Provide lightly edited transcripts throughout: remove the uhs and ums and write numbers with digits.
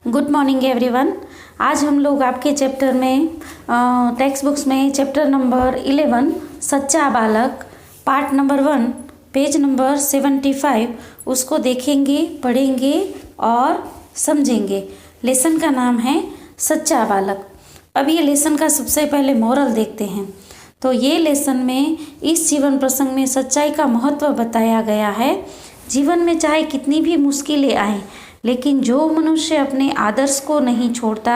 Good morning everyone. आज हम लोग आपके चैप्टर में टेक्स्ट बुक्स में चैप्टर नंबर 11 सच्चा बालक पार्ट नंबर 1 पेज नंबर 75 उसको देखेंगे, पढ़ेंगे और समझेंगे। लेसन का नाम है सच्चा बालक। अब ये लेसन का सबसे पहले मोरल देखते हैं। तो ये लेसन में इस जीवन प्रसंग में सच्चाई का महत्व बताया गया है। जीवन में चाहे कितनी भी मुश्किलें आएं, लेकिन जो मनुष्य अपने आदर्श को नहीं छोड़ता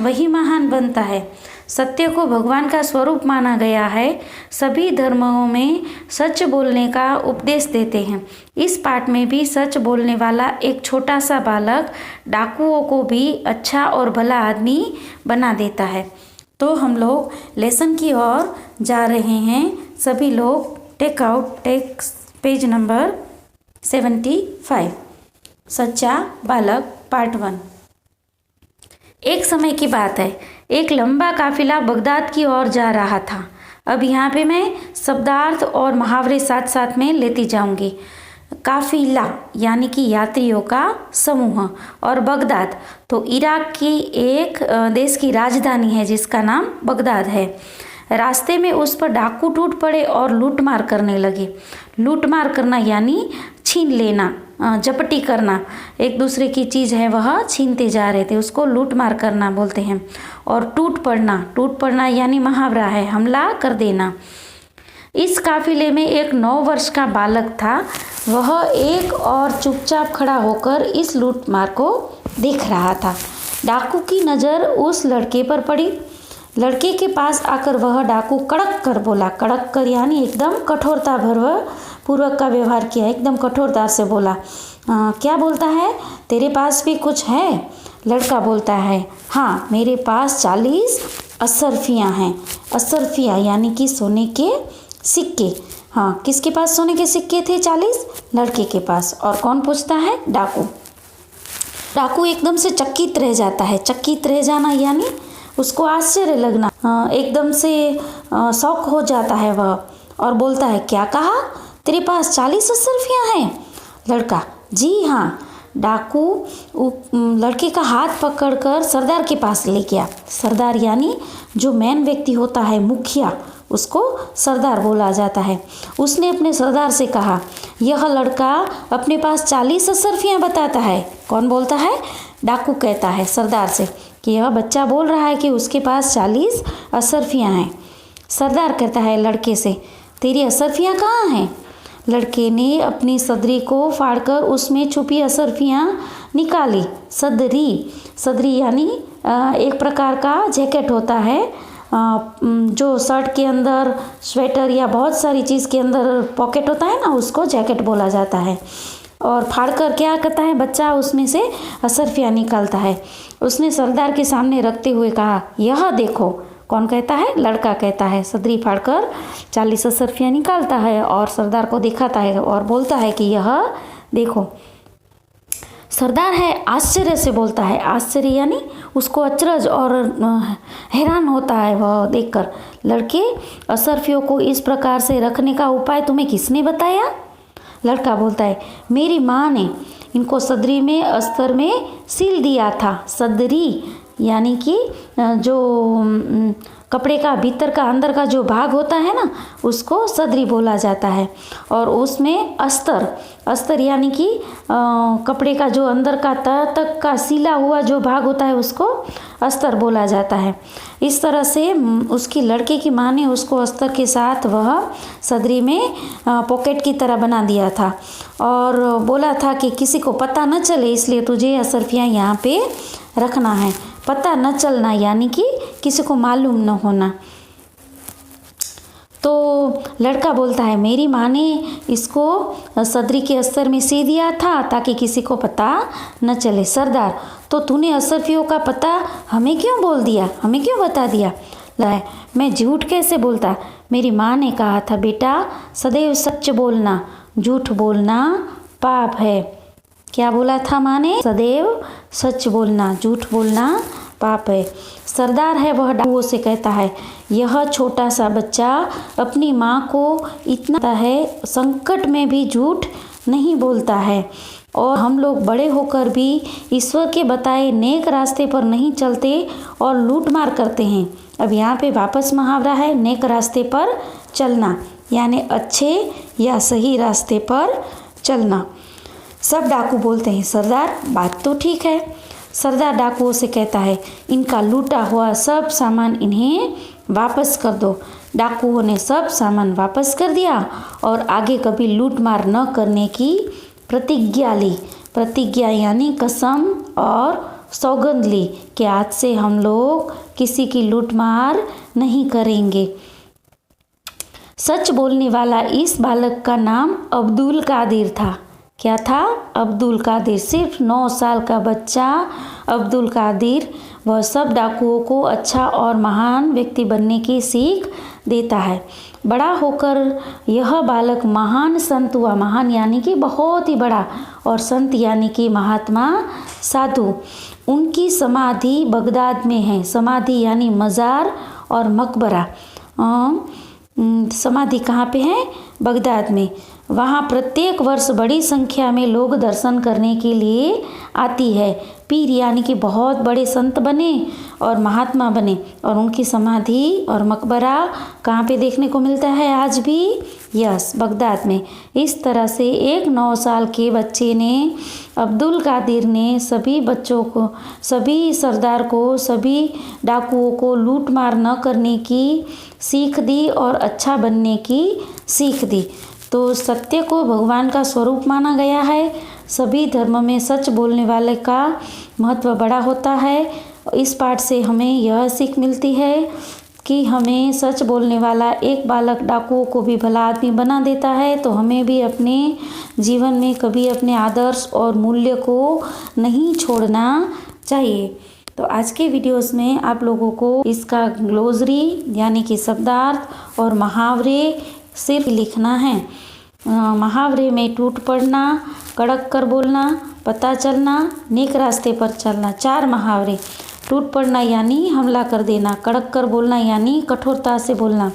वही महान बनता है। सत्य को भगवान का स्वरूप माना गया है। सभी धर्मों में सच बोलने का उपदेश देते हैं। इस पाठ में भी सच बोलने वाला एक छोटा सा बालक डाकुओं को भी अच्छा और भला आदमी बना देता है। तो हम लोग लेसन की ओर जा रहे हैं। सभी लोग टेक पेज नंबर 75 सच्चा बालक पार्ट 1। एक समय की बात है, एक लंबा काफिला बगदाद की ओर जा रहा था। अब यहाँ पे मैं शब्दार्थ और मुहावरे साथ साथ में लेती जाऊंगी। काफिला यानी कि यात्रियों का समूह, और बगदाद तो इराक की एक देश की राजधानी है जिसका नाम बगदाद है। रास्ते में उस पर डाकू टूट पड़े और लूटमार करने लगे। लूटमार करना यानी छीन लेना, जपटी करना, एक दूसरे की चीज़ है वह छीनते जा रहे थे, उसको लूटमार करना बोलते हैं। और टूट पड़ना यानी मुहावरा है, हमला कर देना। इस काफिले में एक 9 वर्ष का बालक था। वह एक और चुपचाप खड़ा होकर इस लूटमार को देख रहा था। डाकू की नज़र उस लड़के पर पड़ी। लड़के के पास आकर वह डाकू कड़क कर बोला। कड़क कर यानी एकदम कठोरता पूर्वक का व्यवहार किया, एकदम कठोरता से बोला। क्या बोलता है? तेरे पास भी कुछ है? लड़का बोलता है, हाँ मेरे पास 40 असरफियाँ हैं। असरफियाँ यानी कि सोने के सिक्के। हाँ, किसके पास सोने के सिक्के थे 40? लड़के के पास। और कौन पूछता है? डाकू। डाकू एकदम से चकित रह जाता है। चकित रह जाना यानी उसको आश्चर्य लगना, एकदम से शौक हो जाता है वह, और बोलता है, क्या कहा? तेरे पास 40 असरफियाँ हैं? लड़का, जी हाँ। डाकू लड़के का हाथ पकड़कर सरदार के पास ले गया। सरदार यानी जो मेन व्यक्ति होता है, मुखिया, उसको सरदार बोला जाता है। उसने अपने सरदार से कहा, यह लड़का अपने पास 40 असरफियाँ बताता है। कौन बोलता है? डाकू कहता है सरदार से कि यह बच्चा बोल रहा है कि उसके पास 40 असरफियाँ हैं। सरदार कहता है लड़के से, तेरी असरफियाँ कहाँ हैं? लड़के ने अपनी सदरी को फाड़कर उसमें छुपी असरफियाँ निकाली। सदरी यानी एक प्रकार का जैकेट होता है, जो शर्ट के अंदर, स्वेटर या बहुत सारी चीज़ के अंदर पॉकेट होता है ना, उसको जैकेट बोला जाता है। और फाड़कर क्या करता है बच्चा? उसमें से असरफियाँ निकालता है। उसने सरदार के सामने रखते हुए कहा, यह देखो। कौन कहता है? लड़का कहता है। सदरी फाड़कर 40 असरफियाँ निकालता है और सरदार को दिखाता है और बोलता है कि यह देखो। सरदार है आश्चर्य से बोलता है। आश्चर्य यानी उसको अचरज और हैरान होता है वह देखकर। लड़के, असरफियों को इस प्रकार से रखने का उपाय तुम्हें किसने बताया? लड़का बोलता है, मेरी माँ ने इनको सदरी में अस्तर में सील दिया था। सदरी यानी कि जो कपड़े का भीतर का अंदर का जो भाग होता है ना, उसको सदरी बोला जाता है। और उसमें अस्तर यानी कि कपड़े का जो अंदर का तह तक का सिला हुआ जो भाग होता है उसको अस्तर बोला जाता है। इस तरह से उसकी लड़के की माँ ने उसको अस्तर के साथ वह सदरी में पॉकेट की तरह बना दिया था और बोला था कि किसी को पता न चले, इसलिए तुझे असरफियाँ यहाँ पे रखना है। पता न चलना यानी कि किसी को मालूम न होना। तो लड़का बोलता है, मेरी माँ ने इसको सदरी के अस्तर में सी दिया था ताकि किसी को पता न चले। सरदार, तो तूने असरफियों का पता हमें क्यों बोल दिया, हमें क्यों बता दिया? मैं झूठ कैसे बोलता? मेरी माँ ने कहा था, बेटा सदैव सच बोलना, झूठ बोलना पाप है। क्या बोला था माँ ने? सदैव सच बोलना, झूठ बोलना पाप है। सरदार है वह डाकुओं से कहता है, यह छोटा सा बच्चा अपनी माँ को इतना है, संकट में भी झूठ नहीं बोलता है और हम लोग बड़े होकर भी ईश्वर के बताए नेक रास्ते पर नहीं चलते और लूटमार करते हैं। अब यहाँ पे वापस मुहावरा है, नेक रास्ते पर चलना, यानी अच्छे या सही रास्ते पर चलना। सब डाकू बोलते हैं, सरदार बात तो ठीक है। सरदार डाकुओं से कहता है, इनका लूटा हुआ सब सामान इन्हें वापस कर दो। डाकुओं ने सब सामान वापस कर दिया और आगे कभी लूटमार न करने की प्रतिज्ञा ली। प्रतिज्ञा यानी कसम और सौगंध ली कि आज से हम लोग किसी की लूटमार नहीं करेंगे। सच बोलने वाला इस बालक का नाम अब्दुल कादिर था। क्या था? अब्दुल कादिर। सिर्फ 9 साल का बच्चा अब्दुल कादिर वह सब डाकुओं को अच्छा और महान व्यक्ति बनने की सीख देता है। बड़ा होकर यह बालक महान संत हुआ। महान यानी कि बहुत ही बड़ा, और संत यानी कि महात्मा साधु। उनकी समाधि बगदाद में है। समाधि यानी मज़ार और मकबरा। समाधि कहाँ पे है? बगदाद में। वहाँ प्रत्येक वर्ष बड़ी संख्या में लोग दर्शन करने के लिए आती है। पीर यानी कि बहुत बड़े संत बने और महात्मा बने, और उनकी समाधि और मकबरा कहाँ पे देखने को मिलता है आज भी? यस, बगदाद में। इस तरह से एक 9 साल के बच्चे ने, अब्दुल कादिर ने सभी बच्चों को, सभी सरदार को, सभी डाकुओं को लूटमार न करने की सीख दी और अच्छा बनने की सीख दी। तो सत्य को भगवान का स्वरूप माना गया है। सभी धर्म में सच बोलने वाले का महत्व बड़ा होता है। इस पाठ से हमें यह सीख मिलती है कि हमें सच बोलने वाला एक बालक डाकुओं को भी भला आदमी बना देता है, तो हमें भी अपने जीवन में कभी अपने आदर्श और मूल्य को नहीं छोड़ना चाहिए। तो आज के वीडियोस में आप लोगों को इसका ग्लोसरी यानी कि शब्दार्थ और मुहावरे सिर्फ लिखना है। मुहावरे में टूट पड़ना, कड़क कर बोलना, पता चलना, नेक रास्ते पर चलना। 4 मुहावरे। टूट पड़ना यानी हमला कर देना, कड़क कर बोलना यानी कठोरता से बोलना,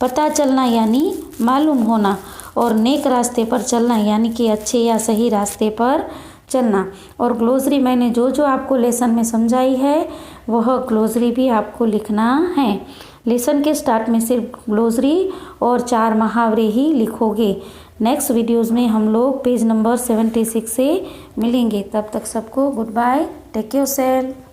पता चलना यानी मालूम होना, और नेक रास्ते पर चलना यानी कि अच्छे या सही रास्ते पर चलना। और ग्लोसरी मैंने जो जो आपको लेसन में समझाई है वह ग्लोसरी भी आपको लिखना है। लेसन के स्टार्ट में सिर्फ ग्लोसरी और 4 मुहावरे ही लिखोगे। नेक्स्ट वीडियोज़ में हम लोग पेज नंबर 76 से मिलेंगे। तब तक सबको good bye, take your self.